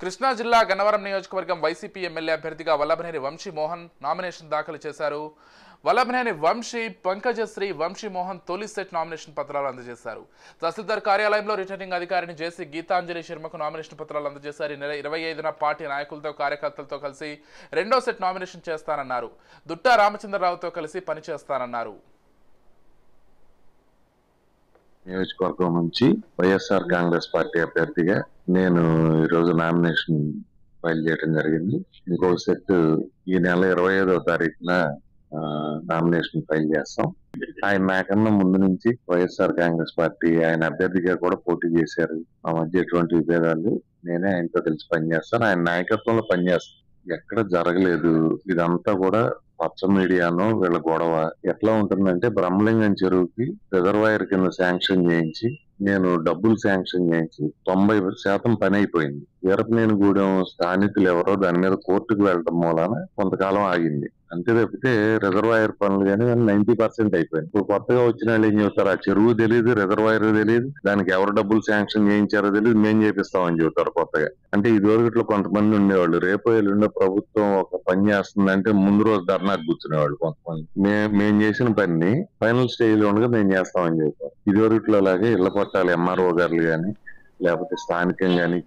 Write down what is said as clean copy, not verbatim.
కృష్ణా జిల్లా గన్నవరం నియోజకవర్గం YCP MLA అభ్యర్థిగా వల్లభనేని వంశీ మోహన్ నామినేషన్ దాఖలు చేశారు. వల్లభనేని వంశీ, పంకజశ్రీ వంశీ మోహన్ తొలి సెట్ నామినేషన్ పత్రాలు అందజేశారు. తహసీల్దార్ కార్యాలయంలో రిటర్నింగ్ అధికారిని జేసీ గీతాంజలి శర్మకు నామినేషన్ పత్రాలు అందజేశారు. ఈ నెల 25న పార్టీ నాయకులతో కార్యకర్తలతో కలిసి రెండో సెట్ నామినేషన్ చేస్తానన్నారు. దుట్టా రామచంద్రరావుతో కలిసి పనిచేస్తానన్నారు. నియోజకవర్గం నుంచి వైఎస్ఆర్ కాంగ్రెస్ పార్టీ అభ్యర్థిగా నేను ఈరోజు నామినేషన్ ఫైల్ చేయడం జరిగింది. ఇంకో సెట్ ఈ నెల 25వ తారీఖున నామినేషన్ ఫైల్ చేస్తాం. ఆయన నాకన్నా ముందు నుంచి వైఎస్ఆర్ కాంగ్రెస్ పార్టీ ఆయన అభ్యర్థిగా కూడా పోటీ చేశారు. మా మధ్య ఎటువంటి విభేదాలు నేనే ఆయనతో కలిసి పనిచేస్తాను. ఆయన నాయకత్వంలో పనిచేస్తాను. ఎక్కడ జరగలేదు. ఇదంతా కూడా పచ్చ మీడియాను వీళ్ళ గొడవ. ఎట్లా ఉంటుందంటే బ్రహ్మలింగం చెరువుకి రిజర్వాయర్ కింద శాంక్షన్ చేయించి నేను డబ్బులు శాంక్షన్ చేయించి 90% పని అయిపోయింది. వీరపనేనిగూడెం స్థానికులు ఎవరో దాని మీద కోర్టుకు వెళ్ళడం మూలాన కొంతకాలం ఆగింది. అంతే తప్పితే రిజర్వాయర్ పనులు కానీ 90% అయిపోయింది. ఇప్పుడు కొత్తగా వచ్చిన వాళ్ళు ఏం చెబుతారు, ఆ చెరువు తెలియదు, రిజర్వాయర్ తెలియదు, దానికి ఎవరు డబ్బులు శాంక్షన్ చేయించారో తెలియదు, మేం చేపిస్తామని చెబుతారు కొత్తగా. అంటే ఇదివరకట్లో కొంతమంది ఉండేవాళ్ళు, రేపు ఎల్లుండో ప్రభుత్వం ఒక పని చేస్తుందంటే ముందు రోజు ధర్నాకు కూర్చునేవాళ్ళు కొంతమంది. మేం చేసిన పని ఫైనల్ స్టేజ్ లో ఉండగా మేము చేస్తామని చెబుతారు. ఇదివరకట్లో లాగే ఇళ్ల పట్టాలు ఎంఆర్ఓ గారులు కానీ లేకపోతే స్థానికంగా కానీ